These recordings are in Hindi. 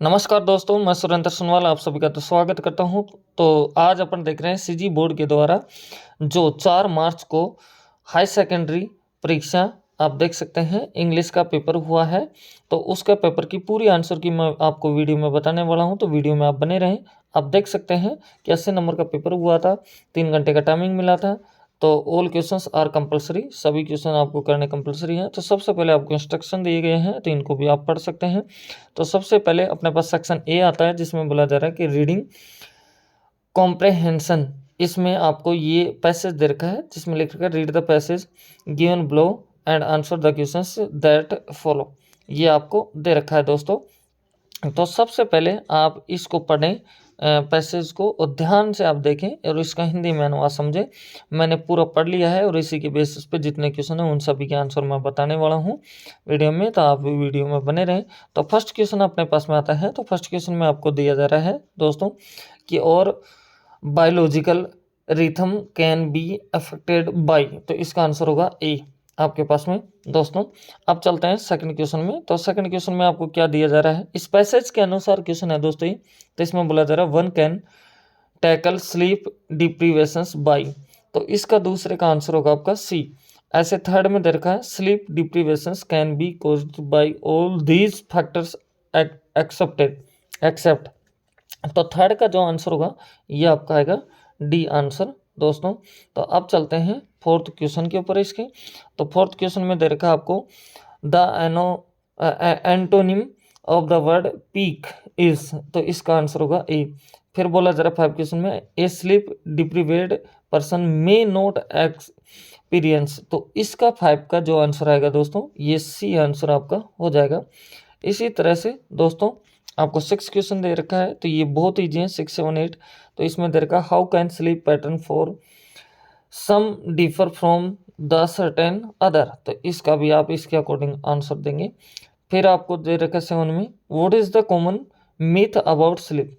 नमस्कार दोस्तों, मैं सुरेंद्र सुनवाल आप सभी का स्वागत करता हूं। तो आज अपन देख रहे हैं सीजी बोर्ड के द्वारा जो 4 मार्च को हाई सेकेंडरी परीक्षा आप देख सकते हैं इंग्लिश का पेपर हुआ है। तो उसका पेपर की पूरी आंसर की मैं आपको वीडियो में बताने वाला हूं, तो वीडियो में आप बने रहें। आप देख सकते हैं कि 80 नंबर का पेपर हुआ था, 3 घंटे का टाइमिंग मिला था। तो ऑल क्वेश्चंस आर कंपलसरी, सभी क्वेश्चन आपको करने कंपलसरी हैं। तो सबसे पहले आपको इंस्ट्रक्शन दिए गए हैं, तो इनको भी आप पढ़ सकते हैं। तो सबसे पहले अपने पास सेक्शन ए आता है, जिसमें बोला जा रहा है कि रीडिंग कॉम्प्रहेंशन। इसमें आपको ये पैसेज दे रखा है, जिसमें लिख रखा है read the passage given below and answer the questions that follow. ये आपको दे रखा है दोस्तों। तो सबसे पहले आप इसको पढ़ें, पैसेज को, और ध्यान से आप देखें और इसका हिंदी में अनुवाद समझें। मैंने पूरा पढ़ लिया है और इसी के बेसिस पे जितने क्वेश्चन हैं उन सभी के आंसर मैं बताने वाला हूँ वीडियो में, तो आप भी वीडियो में बने रहें। तो फर्स्ट क्वेश्चन अपने पास में आता है। तो फर्स्ट क्वेश्चन में आपको दिया जा रहा है दोस्तों कि और biological rhythm can be affected by, तो इसका आंसर होगा ए आपके पास में दोस्तों। अब चलते हैं सेकंड क्वेश्चन में। तो सेकंड क्वेश्चन में आपको क्या दिया जा रहा है, इस पैसेज के अनुसार क्वेश्चन है दोस्तों ये। तो इसमें बोला जा रहा है one can tackle sleep deprivations by, तो इसका दूसरे का आंसर होगा आपका सी। ऐसे थर्ड में दे रखा है sleep deprivations can be caused by all these factors except, तो थर्ड का जो आंसर होगा ये आपका आएगा डी आंसर दोस्तों। तो अब चलते हैं फोर्थ क्वेश्चन के ऊपर इसके। तो फोर्थ क्वेश्चन में दे रखा है आपको the antonym of the word peak is, तो इसका आंसर होगा ए। फिर बोला जरा फाइव क्वेश्चन में a sleep deprived person may not experience, तो इसका फाइव का जो आंसर आएगा दोस्तों ये सी आंसर आपका हो जाएगा। इसी तरह से दोस्तों आपको 6 क्वेश्चन दे रखा है, तो ये बहुत ईजी है, 6, 7, 8। तो इसमें दे रखा how can sleep pattern for some differ from the certain other, तो इसका भी आप इसके अकॉर्डिंग आंसर देंगे। फिर आपको दे रखा है 7 में what is the common myth about sleep.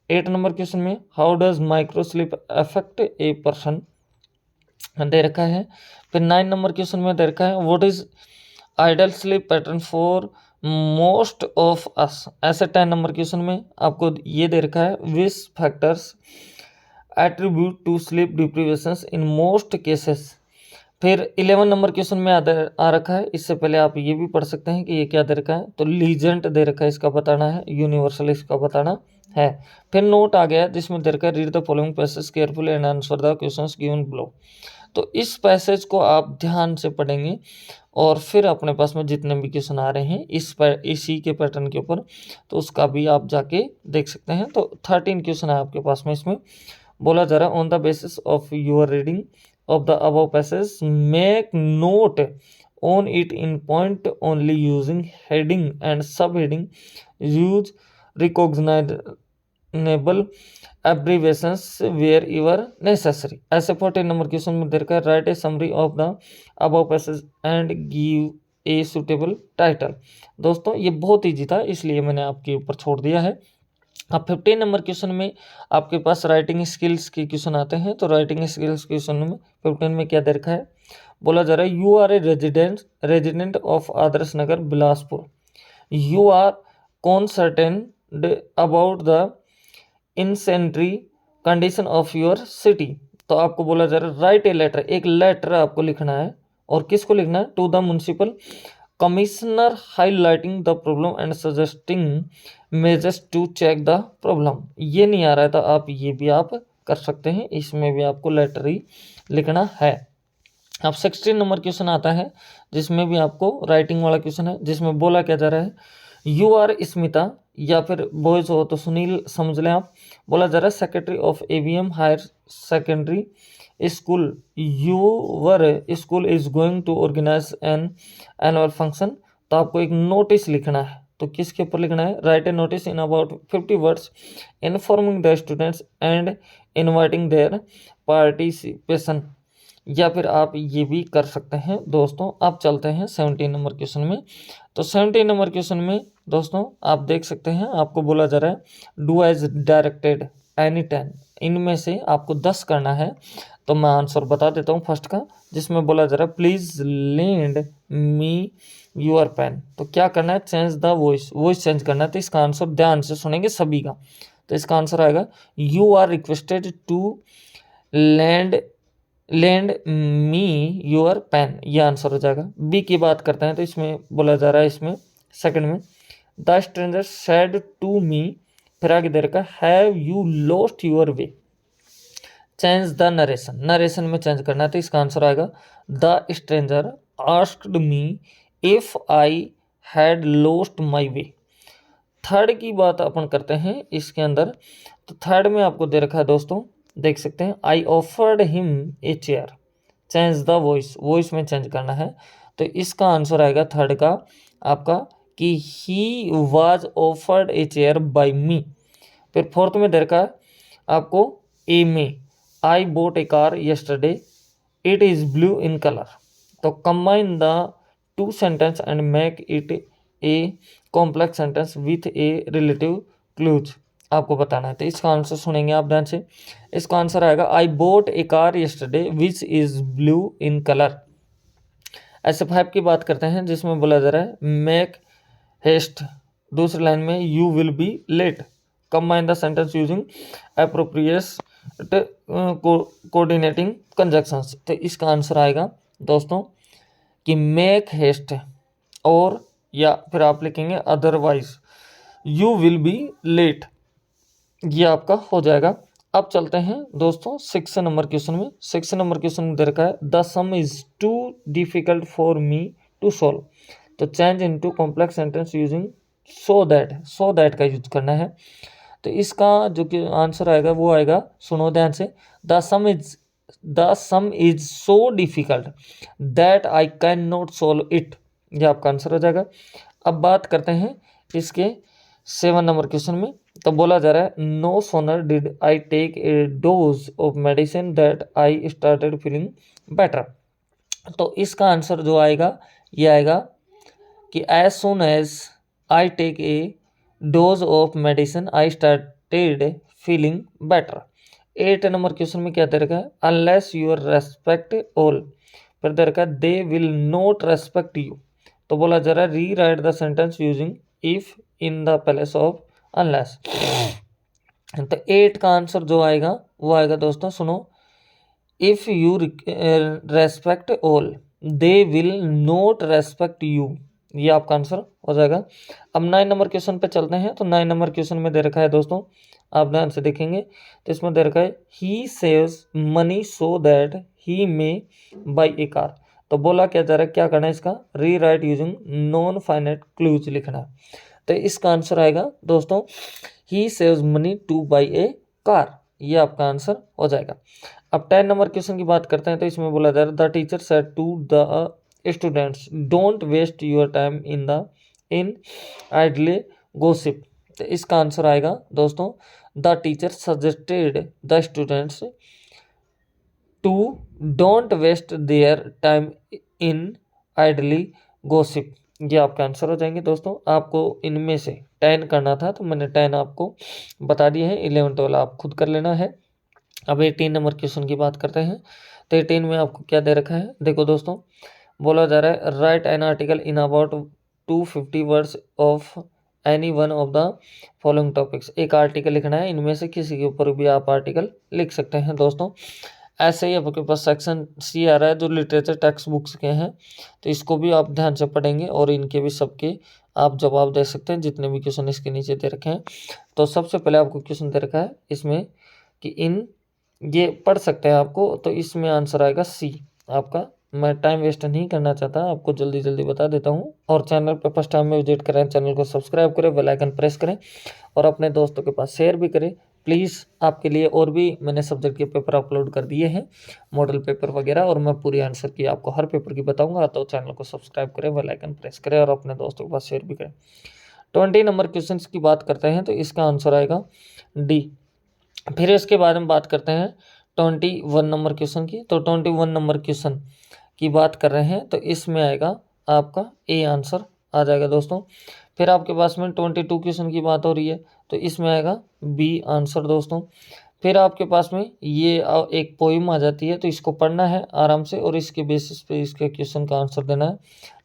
8 number question में how does micro sleep affect a person दे रखा है। फिर 9 नंबर क्वेश्चन में दे रखा है what is ideal sleep pattern for most of us. ऐसे 10 नंबर क्वेश्चन में आपको ये दे रखा है which factors attribute to sleep deprivations in most cases. फिर 11 नंबर क्वेश्चन में आ रखा है, इससे पहले आप ये भी पढ़ सकते हैं कि ये क्या दे रखा है। तो लीजेंट दे रखा है, इसका बताना है, यूनिवर्सल इसका बताना है। फिर नोट आ गया जिसमें दे रखा है read the following passage carefully and answer the questions given below. तो इस पैसेज को आप ध्यान से पढ़ेंगे और फिर अपने पास में जितने भी क्वेश्चन आ रहे हैं इसी के पैटर्न के ऊपर, तो उसका भी आप जाके देख सकते हैं। तो 13 क्वेश्चन है आपके पास में। इसमें बोला जा रहा है on the basis of your reading of the above passage make note on it in point only using heading and sub heading, use recognisable abbreviations wherever necessary. ऐसे 14 नंबर क्वेश्चन में दे रखा है write a summary of the above passage and give a suitable title. दोस्तों ये बहुत ईजी था, इसलिए मैंने आपके ऊपर छोड़ दिया है। अब 15 नंबर क्वेश्चन में आपके पास राइटिंग स्किल्स के क्वेश्चन आते हैं। तो राइटिंग स्किल्स क्वेश्चन में 15 में क्या दे रखा है, बोला जा रहा है you are a resident of Adarsh Nagar Bilaspur, you are concerned about the insanitary condition of your city. तो आपको बोला जा रहा है राइट ए लेटर, एक लेटर आपको लिखना है, और किसको लिखना है, to the municipal commissioner highlighting the problem and suggesting measures to check the problem. ये नहीं आ रहा है तो आप ये भी आप कर सकते हैं, इसमें भी आपको लेटर ही लिखना है। अब 16 नंबर क्वेश्चन आता है, जिसमें भी आपको राइटिंग वाला क्वेश्चन है, जिसमें बोला क्या जा रहा है यू आर स्मिता, या फिर बॉयज हो तो सुनील समझ लें आप। बोला जा रहा है secretary of AVM higher secondary school, your school is going to organise an annual function. तो आपको एक नोटिस लिखना है, तो किसके ऊपर लिखना है, write a notice in about 50 words informing the students and inviting their participation. या फिर आप ये भी कर सकते हैं दोस्तों। आप चलते हैं 17 नंबर क्वेश्चन में। तो 17 नंबर क्वेश्चन में दोस्तों आप देख सकते हैं, आपको बोला जा रहा है डू एज डायरेक्टेड एनी 10, इनमें से आपको 10 करना है। तो मैं आंसर बता देता हूँ फर्स्ट का, जिसमें बोला जा रहा है please lend me your pen. तो क्या करना है, change the voice, voice change करना है। तो इसका आंसर ध्यान से सुनेंगे सभी का। तो इसका आंसर आएगा you are requested to lend lend me your pen, ये आंसर हो जाएगा। बी की बात करते हैं तो इसमें बोला जा रहा है, इसमें सेकंड में the stranger said to me, फिर आगे दे रखा have you lost your way, change the narration, narration में चेंज करना है। तो इसका आंसर आएगा the stranger asked me if I had lost my way. Third की बात अपन करते हैं इसके अंदर। तो थर्ड में आपको दे रखा है दोस्तों, देख सकते हैं I offered him a chair, change the voice, voice में चेंज करना है। तो इसका आंसर आएगा थर्ड का आपका कि he was offered a chair by me. फिर फोर्थ में दे रखा है आपको ए में I bought a car yesterday it is blue in colour. तो combine the two sentence and make it a complex sentence with a relative clause, आपको बताना है। तो इसका आंसर सुनेंगे आप ध्यान से। इसका आंसर आएगा I bought a car yesterday which is blue in colour. ऐसे 5 की बात करते हैं जिसमें बोला जा रहा है मेक हेस्ट, दूसरी लाइन में you will be late, combine the sentence using appropriate coordinating conjunctions. तो इसका आंसर आएगा दोस्तों कि मेक हेस्ट, और या फिर आप लिखेंगे otherwise you will be late, ये आपका हो जाएगा। अब चलते हैं दोस्तों 6 नंबर क्वेश्चन में। 6 नंबर क्वेश्चन में दे रखा है the sum is too difficult for me to solve, तो change into complex sentence using so that का यूज करना है। तो इसका जो कि आंसर आएगा वो आएगा, सुनो ध्यान से, the sum is so difficult that I can not solve it, ये आपका आंसर हो जाएगा। अब बात करते हैं इसके 7 नंबर क्वेश्चन में। तो बोला जा रहा है no sooner did I take a dose of medicine that I started feeling better. तो इसका आंसर जो आएगा ये आएगा कि as soon as I take a dose of medicine I started feeling better. 8 number question में क्या दे रखा है अनलेस यूर रेस्पेक्ट ऑल, फिर दे रखा है they will not respect you. तो बोला जा रहा है री right the sentence using if in the place of unless. तो 8 का आंसर जो आएगा वो आएगा दोस्तों, सुनो, if you respect all they will not respect you, ये आपका आंसर हो जाएगा। अब 9 नंबर क्वेश्चन पे चलते हैं। तो 9 नंबर क्वेश्चन में दे रखा है दोस्तों, आप ध्यान से देखेंगे तो इसमें दे रखा है ही saves money so that he may by A car. तो बोला क्या जा रहा है, क्या करना है इसका री right using non finite clues लिखना है। तो इसका आंसर आएगा दोस्तों ही saves money two by A car, ये आपका आंसर हो जाएगा। अब 10 नंबर क्वेश्चन की बात करते हैं। तो इसमें बोला जा रहा है the teacher said to the students don't waste your time in idle gossip. तो इसका आंसर आएगा दोस्तों the teacher suggested the students to don't waste their time in idly gossip, ये आपका आंसर हो जाएंगे दोस्तों। आपको इनमें से 10 करना था तो मैंने 10 आपको बता दिए हैं, 11 वाला आप खुद कर लेना है। अब 18 नंबर क्वेश्चन की बात करते हैं। तो 18 में आपको क्या दे रखा है, देखो दोस्तों, बोला जा रहा है right an article in about 250 words of any one of the following topics. एक आर्टिकल लिखना है, इनमें से किसी के ऊपर भी आप आर्टिकल लिख सकते हैं दोस्तों। ऐसे ही आपके पास सेक्शन सी आ रहा है जो लिटरेचर टेक्स्ट बुक्स के हैं, तो इसको भी आप ध्यान से पढ़ेंगे और इनके भी सबके आप जवाब दे सकते हैं जितने भी क्वेश्चन इसके नीचे दे रखे हैं। तो सबसे पहले आपको क्वेश्चन दे रखा है इसमें कि इन ये पढ़ सकते हैं आपको, तो इसमें आंसर आएगा सी आपका। मैं टाइम वेस्ट नहीं करना चाहता, आपको जल्दी जल्दी बता देता हूँ। और चैनल पर फर्स्ट टाइम में विजिट करें, चैनल को सब्सक्राइब करें, बेल आइकन प्रेस करें और अपने दोस्तों के पास शेयर भी करें प्लीज़। आपके लिए और भी मैंने सब्जेक्ट के पेपर अपलोड कर दिए हैं, मॉडल पेपर वगैरह, और मैं पूरी आंसर की आपको हर पेपर की बताऊंगा। तो चैनल को सब्सक्राइब करें, बेल आइकन प्रेस करें और अपने दोस्तों के पास शेयर भी करें। 20 नंबर क्वेश्चन की बात करते हैं। तो इसका आंसर आएगा डी। फिर इसके बाद में बात करते हैं 21 नंबर क्वेश्चन की। तो 21 नंबर क्वेश्चन की बात कर रहे हैं, तो इसमें आएगा आपका ए आंसर आ जाएगा दोस्तों। फिर आपके पास में 22 क्वेश्चन की बात हो रही है, तो इसमें आएगा बी आंसर दोस्तों। फिर आपके पास में ये एक पोइम आ जाती है, तो इसको पढ़ना है आराम से और इसके बेसिस पे इसके क्वेश्चन का आंसर देना है।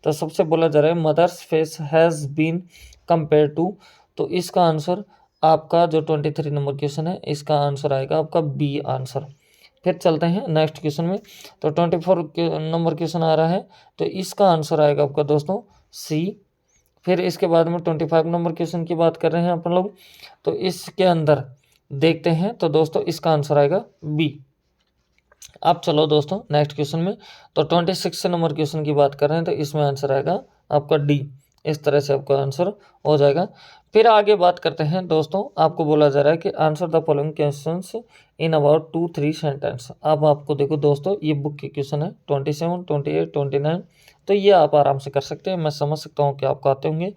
तो सबसे बोला जा रहा है mother's face has been compare to, तो इसका आंसर आपका जो 23 नंबर क्वेश्चन है इसका आंसर आएगा आपका बी आंसर। फिर चलते हैं नेक्स्ट क्वेश्चन में। तो 24 नंबर क्वेश्चन आ रहा है, तो इसका आंसर आएगा आपका दोस्तों सी। फिर इसके बाद में 25 नंबर क्वेश्चन की बात कर रहे हैं अपन लोग, तो इसके अंदर देखते हैं तो दोस्तों इसका आंसर आएगा बी। अब चलो दोस्तों नेक्स्ट क्वेश्चन में। तो 26 नंबर क्वेश्चन की बात कर रहे हैं, तो इसमें आंसर आएगा आपका डी। इस तरह से आपका आंसर हो जाएगा। फिर आगे बात करते हैं दोस्तों, आपको बोला जा रहा है कि answer the following questions in about 2-3 sentence. अब आपको देखो दोस्तों, ये बुक के क्वेश्चन है 27, 28, 29, तो ये आप आराम से कर सकते हैं। मैं समझ सकता हूँ कि आपको आते होंगे।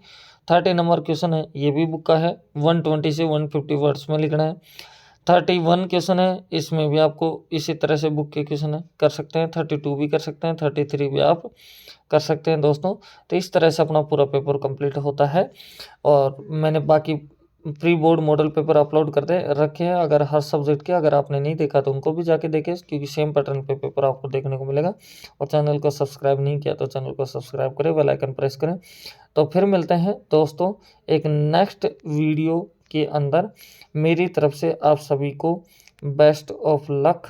30 नंबर क्वेश्चन है, ये भी बुक का है, 120 से 150 वर्ड्स में लिखना है। 31 क्वेश्चन है, इसमें भी आपको इसी तरह से बुक के क्वेश्चन है, कर सकते हैं। 32 भी कर सकते हैं, 33 भी आप कर सकते हैं दोस्तों। तो इस तरह से अपना पूरा पेपर कंप्लीट होता है। और मैंने बाकी pre board model paper upload कर दे रखे हैं, अगर हर सब्जेक्ट के, अगर आपने नहीं देखा तो उनको भी जाके देखें, क्योंकि सेम पैटर्न पे पेपर आपको देखने को मिलेगा। और चैनल को सब्सक्राइब नहीं किया तो चैनल को सब्सक्राइब करें, बेल आइकन प्रेस करें। तो फिर मिलते हैं दोस्तों एक नेक्स्ट वीडियो के अंदर। मेरी तरफ से आप सभी को बेस्ट ऑफ लक।